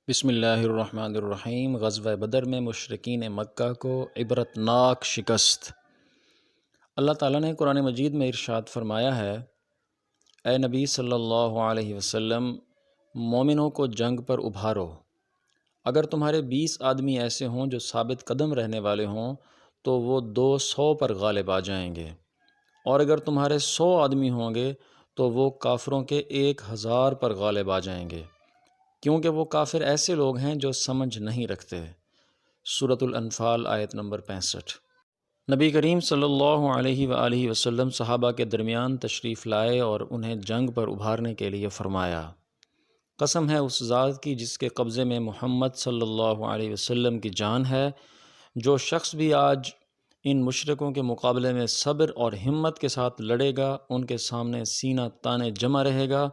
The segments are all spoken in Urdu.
بسم اللہ الرحمن الرحیم۔ غزوہ بدر میں مشرکین مکہ کو عبرتناک شکست۔ اللہ تعالیٰ نے قرآن مجید میں ارشاد فرمایا ہے، اے نبی صلی اللہ علیہ وسلم، مومنوں کو جنگ پر ابھارو۔ اگر تمہارے 20 آدمی ایسے ہوں جو ثابت قدم رہنے والے ہوں تو وہ 200 پر غالب آ جائیں گے، اور اگر تمہارے 100 آدمی ہوں گے تو وہ کافروں کے 1000 پر غالب آ جائیں گے، کیونکہ وہ کافر ایسے لوگ ہیں جو سمجھ نہیں رکھتے۔ سورۃ الانفال آیت نمبر 65۔ نبی کریم صلی اللہ علیہ وآلہ وسلم صحابہ کے درمیان تشریف لائے اور انہیں جنگ پر ابھارنے کے لیے فرمایا، قسم ہے اس ذات کی جس کے قبضے میں محمد صلی اللہ علیہ وسلم کی جان ہے، جو شخص بھی آج ان مشرکوں کے مقابلے میں صبر اور ہمت کے ساتھ لڑے گا، ان کے سامنے سینہ تانے جمع رہے گا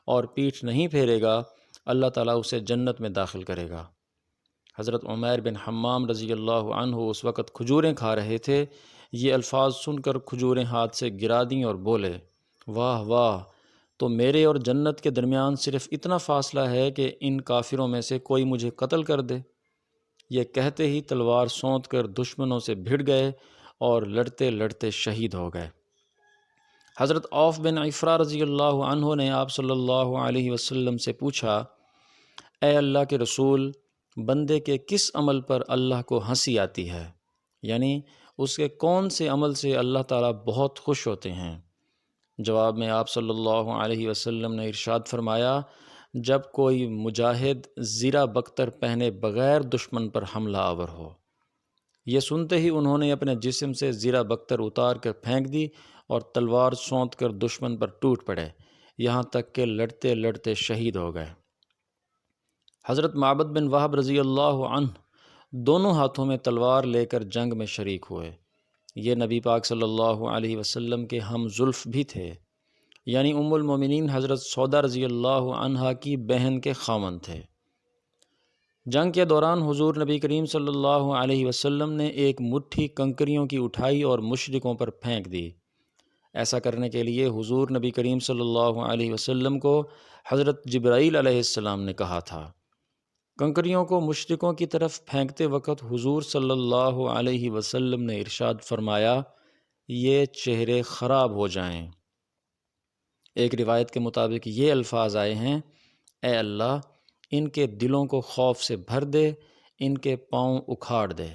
اور پیٹھ نہیں پھیرے گا، اللہ تعالیٰ اسے جنت میں داخل کرے گا۔ حضرت عمیر بن حمام رضی اللہ عنہ اس وقت کھجوریں کھا رہے تھے۔ یہ الفاظ سن کر کھجوریں ہاتھ سے گرا دیں اور بولے، واہ واہ، تو میرے اور جنت کے درمیان صرف اتنا فاصلہ ہے کہ ان کافروں میں سے کوئی مجھے قتل کر دے۔ یہ کہتے ہی تلوار سونت کر دشمنوں سے بھڑ گئے اور لڑتے لڑتے شہید ہو گئے۔ حضرت عوف بن عفرہ رضی اللہ عنہ نے آپ صلی اللہ علیہ وسلم سے پوچھا، اے اللہ کے رسول، بندے کے کس عمل پر اللہ کو ہنسی آتی ہے؟ یعنی اس کے کون سے عمل سے اللہ تعالیٰ بہت خوش ہوتے ہیں؟ جواب میں آپ صلی اللہ علیہ وسلم نے ارشاد فرمایا، جب کوئی مجاہد زیرہ بختر پہنے بغیر دشمن پر حملہ آور ہو۔ یہ سنتے ہی انہوں نے اپنے جسم سے زیرہ بختر اتار کر پھینک دی اور تلوار سونت کر دشمن پر ٹوٹ پڑے، یہاں تک کہ لڑتے لڑتے شہید ہو گئے۔ حضرت معبد بن وہب رضی اللہ عنہ دونوں ہاتھوں میں تلوار لے کر جنگ میں شریک ہوئے۔ یہ نبی پاک صلی اللہ علیہ وسلم کے ہم زلف بھی تھے، یعنی ام المومنین حضرت سودا رضی اللہ عنہا کی بہن کے خاوند تھے۔ جنگ کے دوران حضور نبی کریم صلی اللہ علیہ وسلم نے ایک مٹھی کنکریوں کی اٹھائی اور مشرکوں پر پھینک دی۔ ایسا کرنے کے لیے حضور نبی کریم صلی اللہ علیہ وسلم کو حضرت جبرائیل علیہ السلام نے کہا تھا۔ کنکریوں کو مشرکوں کی طرف پھینکتے وقت حضور صلی اللہ علیہ وسلم نے ارشاد فرمایا، یہ چہرے خراب ہو جائیں۔ ایک روایت کے مطابق یہ الفاظ آئے ہیں، اے اللہ، ان کے دلوں کو خوف سے بھر دے، ان کے پاؤں اکھاڑ دے۔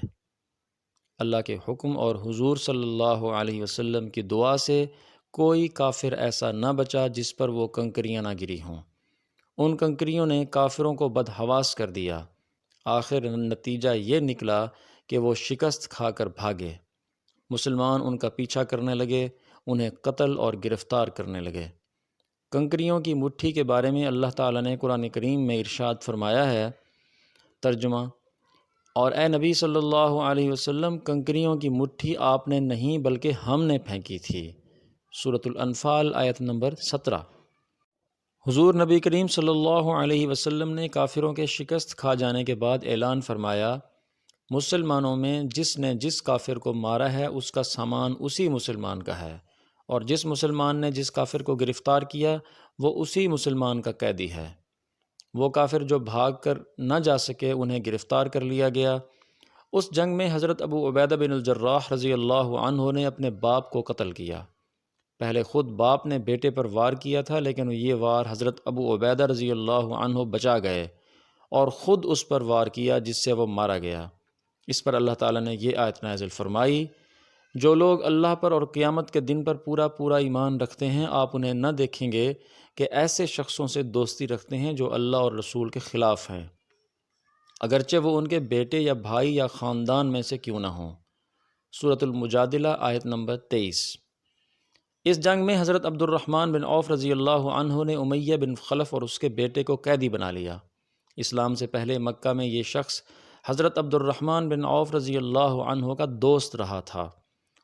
اللہ کے حکم اور حضور صلی اللہ علیہ وسلم کی دعا سے کوئی کافر ایسا نہ بچا جس پر وہ کنکریاں نہ گری ہوں۔ ان کنکریوں نے کافروں کو بدحواس کر دیا۔ آخر نتیجہ یہ نکلا کہ وہ شکست کھا کر بھاگے۔ مسلمان ان کا پیچھا کرنے لگے، انہیں قتل اور گرفتار کرنے لگے۔ کنکریوں کی مٹھی کے بارے میں اللہ تعالیٰ نے قرآن کریم میں ارشاد فرمایا ہے، ترجمہ، اور اے نبی صلی اللہ علیہ وسلم، کنکریوں کی مٹھی آپ نے نہیں بلکہ ہم نے پھینکی تھی۔ سورۃ الانفال آیت نمبر 17۔ حضور نبی کریم صلی اللہ علیہ وسلم نے کافروں کے شکست کھا جانے کے بعد اعلان فرمایا، مسلمانوں میں جس نے جس کافر کو مارا ہے اس کا سامان اسی مسلمان کا ہے، اور جس مسلمان نے جس کافر کو گرفتار کیا وہ اسی مسلمان کا قیدی ہے۔ وہ کافر جو بھاگ کر نہ جا سکے انہیں گرفتار کر لیا گیا۔ اس جنگ میں حضرت ابو عبیدہ بن الجراح رضی اللہ عنہ نے اپنے باپ کو قتل کیا۔ پہلے خود باپ نے بیٹے پر وار کیا تھا، لیکن یہ وار حضرت ابو عبیدہ رضی اللہ عنہ بچا گئے اور خود اس پر وار کیا جس سے وہ مارا گیا۔ اس پر اللہ تعالیٰ نے یہ آیت نازل فرمائی، جو لوگ اللہ پر اور قیامت کے دن پر پورا پورا ایمان رکھتے ہیں، آپ انہیں نہ دیکھیں گے کہ ایسے شخصوں سے دوستی رکھتے ہیں جو اللہ اور رسول کے خلاف ہیں، اگرچہ وہ ان کے بیٹے یا بھائی یا خاندان میں سے کیوں نہ ہوں۔ سورۃ المجادلہ آیت نمبر 23۔ اس جنگ میں حضرت عبد الرحمن بن عوف رضی اللہ عنہ نے امیہ بن خلف اور اس کے بیٹے کو قیدی بنا لیا۔ اسلام سے پہلے مکہ میں یہ شخص حضرت عبد الرحمن بن عوف رضی اللہ عنہ کا دوست رہا تھا،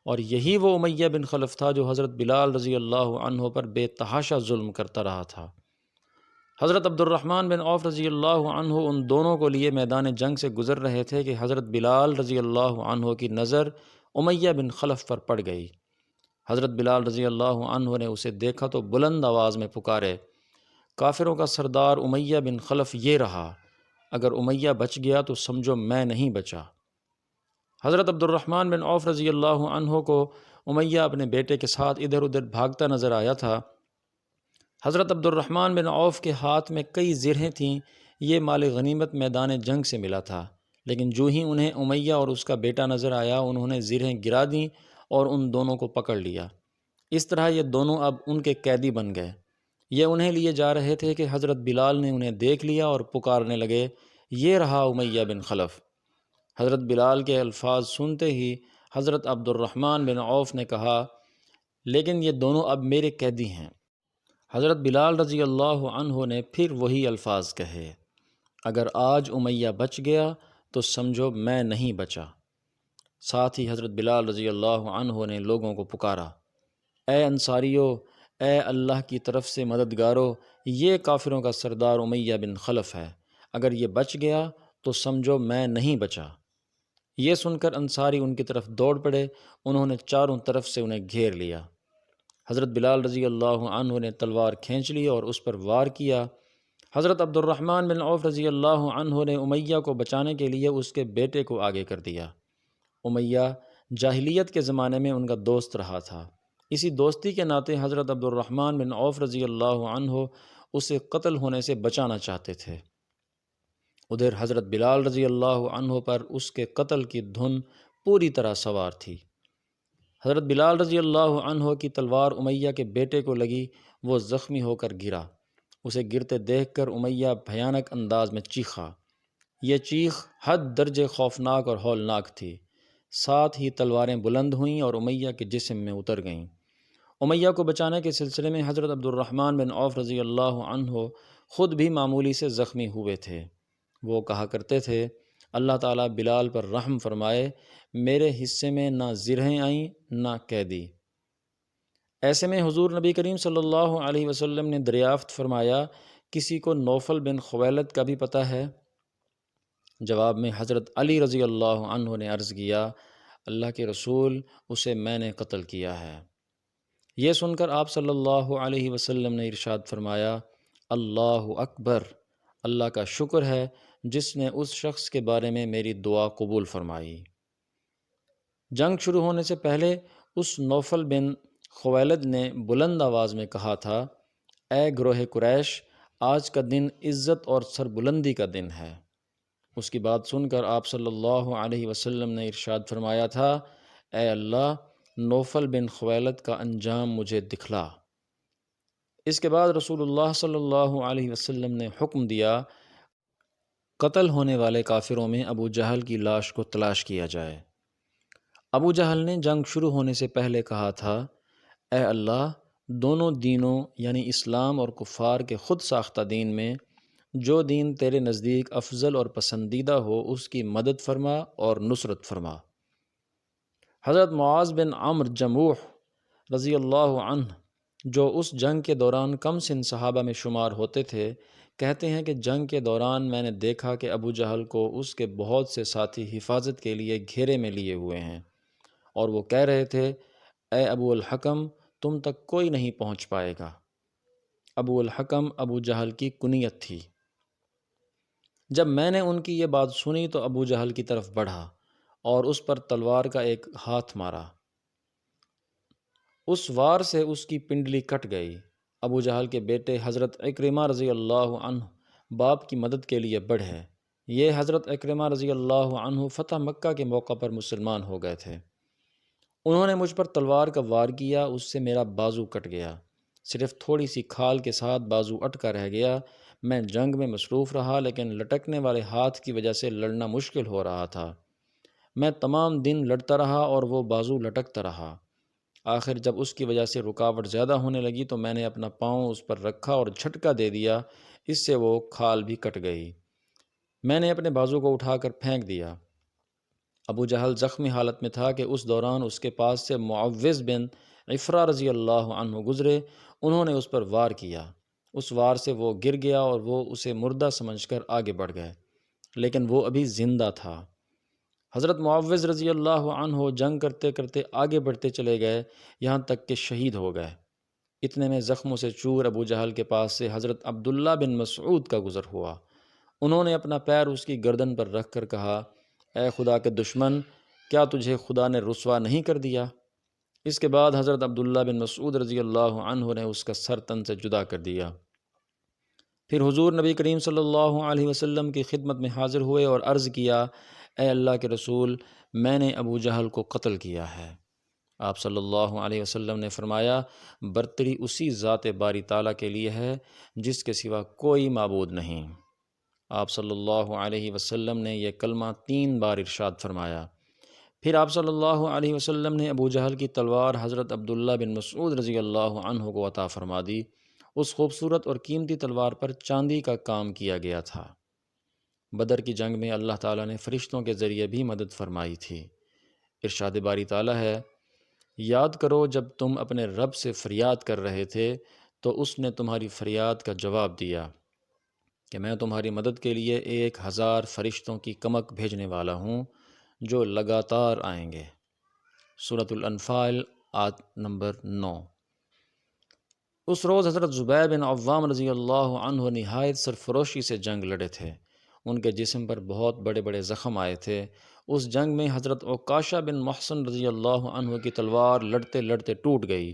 اور یہی وہ امیہ بن خلف تھا جو حضرت بلال رضی اللہ عنہ پر بے تحاشا ظلم کرتا رہا تھا۔ حضرت عبد الرحمن بن عوف رضی اللہ عنہ ان دونوں کو لیے میدان جنگ سے گزر رہے تھے کہ حضرت بلال رضی اللہ عنہ کی نظر امیہ بن خلف پر پڑ گئی۔ حضرت بلال رضی اللہ عنہ نے اسے دیکھا تو بلند آواز میں پکارے، کافروں کا سردار امیہ بن خلف یہ رہا۔ اگر امیہ بچ گیا تو سمجھو میں نہیں بچا۔ حضرت عبد الرحمن بن عوف رضی اللہ عنہ کو امیہ اپنے بیٹے کے ساتھ ادھر ادھر بھاگتا نظر آیا تھا۔ حضرت عبد الرحمن بن عوف کے ہاتھ میں کئی زرہیں تھیں، یہ مال غنیمت میدان جنگ سے ملا تھا، لیکن جو ہی انہیں امیہ اور اس کا بیٹا نظر آیا انہوں نے زرہیں گرا دیں اور ان دونوں کو پکڑ لیا۔ اس طرح یہ دونوں اب ان کے قیدی بن گئے۔ یہ انہیں لیے جا رہے تھے کہ حضرت بلال نے انہیں دیکھ لیا اور پکارنے لگے، یہ رہا امیہ بن خلف۔ حضرت بلال کے الفاظ سنتے ہی حضرت عبد الرحمن بن عوف نے کہا، لیکن یہ دونوں اب میرے قیدی ہیں۔ حضرت بلال رضی اللہ عنہ نے پھر وہی الفاظ کہے، اگر آج امیہ بچ گیا تو سمجھو میں نہیں بچا۔ ساتھ ہی حضرت بلال رضی اللہ عنہ نے لوگوں کو پکارا، اے انصاریو، اے اللہ کی طرف سے مددگارو، یہ کافروں کا سردار امیہ بن خلف ہے، اگر یہ بچ گیا تو سمجھو میں نہیں بچا۔ یہ سن کر انصاری ان کی طرف دوڑ پڑے، انہوں نے چاروں طرف سے انہیں گھیر لیا۔ حضرت بلال رضی اللہ عنہ نے تلوار کھینچ لی اور اس پر وار کیا۔ حضرت عبد الرحمن بن عوف رضی اللہ عنہ نے امیہ کو بچانے کے لیے اس کے بیٹے کو آگے کر دیا۔ امیہ جاہلیت کے زمانے میں ان کا دوست رہا تھا، اسی دوستی کے ناطے حضرت عبد الرحمن بن عوف رضی اللہ عنہ اسے قتل ہونے سے بچانا چاہتے تھے۔ ادھر حضرت بلال رضی اللہ عنہ پر اس کے قتل کی دھن پوری طرح سوار تھی۔ حضرت بلال رضی اللہ عنہ کی تلوار امیہ کے بیٹے کو لگی، وہ زخمی ہو کر گرا۔ اسے گرتے دیکھ کر امیہ بھیانک انداز میں چیخا۔ یہ چیخ حد درجے خوفناک اور ہولناک تھی۔ ساتھ ہی تلواریں بلند ہوئیں اور امیہ کے جسم میں اتر گئیں۔ امیہ کو بچانے کے سلسلے میں حضرت عبد الرحمن بن عوف رضی اللہ عنہ خود بھی معمولی سے زخمی ہوئے تھے۔ وہ کہا کرتے تھے، اللہ تعالیٰ بلال پر رحم فرمائے، میرے حصے میں نہ زرہیں آئیں نہ قیدی۔ ایسے میں حضور نبی کریم صلی اللہ علیہ وسلم نے دریافت فرمایا، کسی کو نوفل بن خویلد کا بھی پتہ ہے؟ جواب میں حضرت علی رضی اللہ عنہ نے عرض کیا، اللہ کے رسول، اسے میں نے قتل کیا ہے۔ یہ سن کر آپ صلی اللہ علیہ وسلم نے ارشاد فرمایا، اللہ اکبر، اللہ کا شکر ہے جس نے اس شخص کے بارے میں میری دعا قبول فرمائی۔ جنگ شروع ہونے سے پہلے اس نوفل بن خویلد نے بلند آواز میں کہا تھا، اے گروہ قریش، آج کا دن عزت اور سربلندی کا دن ہے۔ اس کی بات سن کر آپ صلی اللہ علیہ وسلم نے ارشاد فرمایا تھا، اے اللہ، نوفل بن خویلد کا انجام مجھے دکھلا۔ اس کے بعد رسول اللہ صلی اللہ علیہ وسلم نے حکم دیا، قتل ہونے والے کافروں میں ابو جہل کی لاش کو تلاش کیا جائے۔ ابو جہل نے جنگ شروع ہونے سے پہلے کہا تھا، اے اللہ، دونوں دینوں یعنی اسلام اور کفار کے خود ساختہ دین میں جو دین تیرے نزدیک افضل اور پسندیدہ ہو اس کی مدد فرما اور نصرت فرما۔ حضرت معاذ بن عمرو جموح رضی اللہ عنہ، جو اس جنگ کے دوران کم سن صحابہ میں شمار ہوتے تھے، کہتے ہیں کہ جنگ کے دوران میں نے دیکھا کہ ابو جہل کو اس کے بہت سے ساتھی حفاظت کے لیے گھیرے میں لیے ہوئے ہیں، اور وہ کہہ رہے تھے، اے ابو الحکم، تم تک کوئی نہیں پہنچ پائے گا۔ ابو الحکم ابو جہل کی کنیت تھی۔ جب میں نے ان کی یہ بات سنی تو ابو جہل کی طرف بڑھا اور اس پر تلوار کا ایک ہاتھ مارا۔ اس وار سے اس کی پنڈلی کٹ گئی۔ ابو جہل کے بیٹے حضرت عکرمہ رضی اللہ عنہ باپ کی مدد کے لیے بڑھے۔ یہ حضرت عکرمہ رضی اللہ عنہ فتح مکہ کے موقع پر مسلمان ہو گئے تھے۔ انہوں نے مجھ پر تلوار کا وار کیا، اس سے میرا بازو کٹ گیا، صرف تھوڑی سی کھال کے ساتھ بازو اٹکا رہ گیا۔ میں جنگ میں مصروف رہا، لیکن لٹکنے والے ہاتھ کی وجہ سے لڑنا مشکل ہو رہا تھا۔ میں تمام دن لڑتا رہا اور وہ بازو لٹکتا رہا۔ آخر جب اس کی وجہ سے رکاوٹ زیادہ ہونے لگی تو میں نے اپنا پاؤں اس پر رکھا اور جھٹکا دے دیا، اس سے وہ کھال بھی کٹ گئی۔ میں نے اپنے بازو کو اٹھا کر پھینک دیا۔ ابو جہل زخمی حالت میں تھا کہ اس دوران اس کے پاس سے معوذ بن عفرہ رضی اللہ عنہ گزرے، انہوں نے اس پر وار کیا۔ اس وار سے وہ گر گیا اور وہ اسے مردہ سمجھ کر آگے بڑھ گئے، لیکن وہ ابھی زندہ تھا۔ حضرت معوذ رضی اللہ عنہ جنگ کرتے کرتے آگے بڑھتے چلے گئے، یہاں تک کہ شہید ہو گئے۔ اتنے میں زخموں سے چور ابو جہل کے پاس سے حضرت عبداللہ بن مسعود کا گزر ہوا۔ انہوں نے اپنا پیر اس کی گردن پر رکھ کر کہا، اے خدا کے دشمن، کیا تجھے خدا نے رسوا نہیں کر دیا؟ اس کے بعد حضرت عبداللہ بن مسعود رضی اللہ عنہ نے اس کا سر تن سے جدا کر دیا۔ پھر حضور نبی کریم صلی اللہ علیہ وسلم کی خدمت میں حاضر ہوئے اور عرض کیا، اے اللہ کے رسول، میں نے ابو جہل کو قتل کیا ہے۔ آپ صلی اللہ علیہ وسلم نے فرمایا، برتری اسی ذات باری تعالیٰ کے لیے ہے جس کے سوا کوئی معبود نہیں۔ آپ صلی اللہ علیہ وسلم نے یہ کلمہ 3 بار ارشاد فرمایا۔ پھر آپ صلی اللہ علیہ وسلم نے ابو جہل کی تلوار حضرت عبداللہ بن مسعود رضی اللہ عنہ کو عطا فرما دی۔ اس خوبصورت اور قیمتی تلوار پر چاندی کا کام کیا گیا تھا۔ بدر کی جنگ میں اللہ تعالیٰ نے فرشتوں کے ذریعے بھی مدد فرمائی تھی۔ ارشاد باری تعالیٰ ہے، یاد کرو جب تم اپنے رب سے فریاد کر رہے تھے تو اس نے تمہاری فریاد کا جواب دیا کہ میں تمہاری مدد کے لیے 1000 فرشتوں کی کمک بھیجنے والا ہوں جو لگاتار آئیں گے۔ سورۃ الانفال آیت نمبر 9۔ اس روز حضرت زبیر بن عوام رضی اللہ عنہ نہایت سرفروشی سے جنگ لڑے تھے۔ ان کے جسم پر بہت بڑے بڑے زخم آئے تھے۔ اس جنگ میں حضرت عکاشہ بن محصن رضی اللہ عنہ کی تلوار لڑتے لڑتے ٹوٹ گئی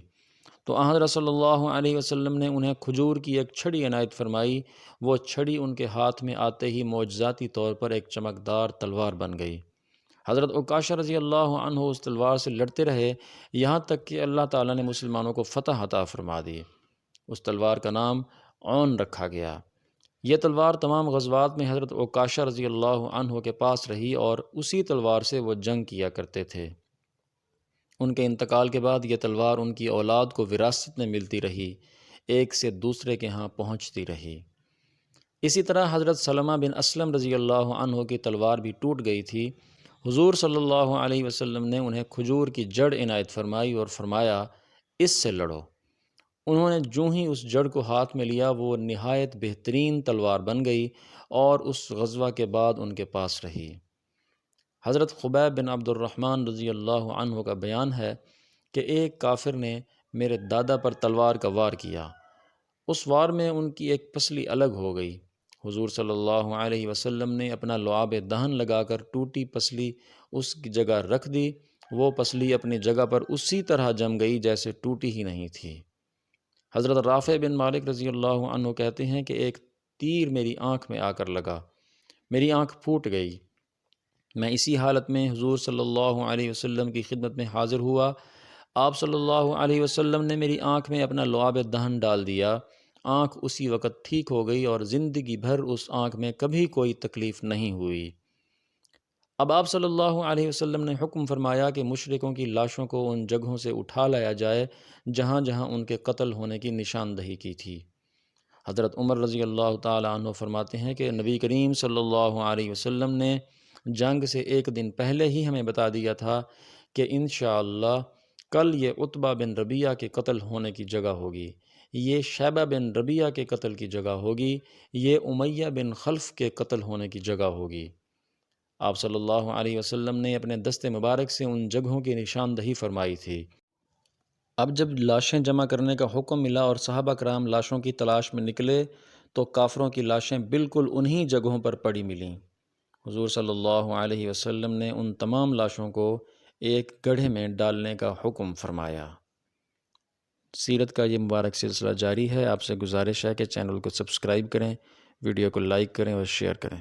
تو حضرت صلی اللہ علیہ وسلم نے انہیں کھجور کی ایک چھڑی عنایت فرمائی۔ وہ چھڑی ان کے ہاتھ میں آتے ہی معجزاتی طور پر ایک چمکدار تلوار بن گئی۔ حضرت عکاشہ رضی اللہ عنہ اس تلوار سے لڑتے رہے یہاں تک کہ اللہ تعالیٰ نے مسلمانوں کو فتح عطا فرما دی۔ اس تلوار کا نام عون رکھا گیا۔ یہ تلوار تمام غزوات میں حضرت عکاشہ رضی اللہ عنہ کے پاس رہی اور اسی تلوار سے وہ جنگ کیا کرتے تھے۔ ان کے انتقال کے بعد یہ تلوار ان کی اولاد کو وراثت میں ملتی رہی، ایک سے دوسرے کے ہاں پہنچتی رہی۔ اسی طرح حضرت سلمہ بن اسلم رضی اللہ عنہ کی تلوار بھی ٹوٹ گئی تھی۔ حضور صلی اللہ علیہ وسلم نے انہیں کھجور کی جڑ عنایت فرمائی اور فرمایا، اس سے لڑو۔ انہوں نے جو ہی اس جڑ کو ہاتھ میں لیا وہ نہایت بہترین تلوار بن گئی اور اس غزوہ کے بعد ان کے پاس رہی۔ حضرت خبیب بن عبد الرحمن رضی اللہ عنہ کا بیان ہے کہ ایک کافر نے میرے دادا پر تلوار کا وار کیا۔ اس وار میں ان کی ایک پسلی الگ ہو گئی۔ حضور صلی اللہ علیہ وسلم نے اپنا لعاب دہن لگا کر ٹوٹی پسلی اس کی جگہ رکھ دی۔ وہ پسلی اپنی جگہ پر اسی طرح جم گئی جیسے ٹوٹی ہی نہیں تھی۔ حضرت رافع بن مالک رضی اللہ عنہ کہتے ہیں کہ ایک تیر میری آنکھ میں آ کر لگا، میری آنکھ پھوٹ گئی۔ میں اسی حالت میں حضور صلی اللہ علیہ وسلم کی خدمت میں حاضر ہوا۔ آپ صلی اللہ علیہ وسلم نے میری آنکھ میں اپنا لعاب دہن ڈال دیا۔ آنکھ اسی وقت ٹھیک ہو گئی اور زندگی بھر اس آنکھ میں کبھی کوئی تکلیف نہیں ہوئی۔ اب آپ صلی اللہ علیہ وسلم نے حکم فرمایا کہ مشرکوں کی لاشوں کو ان جگہوں سے اٹھا لایا جائے جہاں جہاں ان کے قتل ہونے کی نشاندہی کی تھی۔ حضرت عمر رضی اللہ تعالیٰ عنہ فرماتے ہیں کہ نبی کریم صلی اللہ علیہ وسلم نے جنگ سے ایک دن پہلے ہی ہمیں بتا دیا تھا کہ انشاءاللہ کل یہ عتبہ بن ربیعہ کے قتل ہونے کی جگہ ہوگی، یہ شیبہ بن ربیعہ کے قتل کی جگہ ہوگی، یہ امیہ بن خلف کے قتل ہونے کی جگہ ہوگی۔ آپ صلی اللہ علیہ وسلم نے اپنے دست مبارک سے ان جگہوں کی نشاندہی فرمائی تھی۔ اب جب لاشیں جمع کرنے کا حکم ملا اور صحابہ کرام لاشوں کی تلاش میں نکلے تو کافروں کی لاشیں بالکل انہی جگہوں پر پڑی ملیں۔ حضور صلی اللہ علیہ وسلم نے ان تمام لاشوں کو ایک گڑھے میں ڈالنے کا حکم فرمایا۔ سیرت کا یہ مبارک سلسلہ جاری ہے۔ آپ سے گزارش ہے کہ چینل کو سبسکرائب کریں، ویڈیو کو لائک کریں اور شیئر کریں۔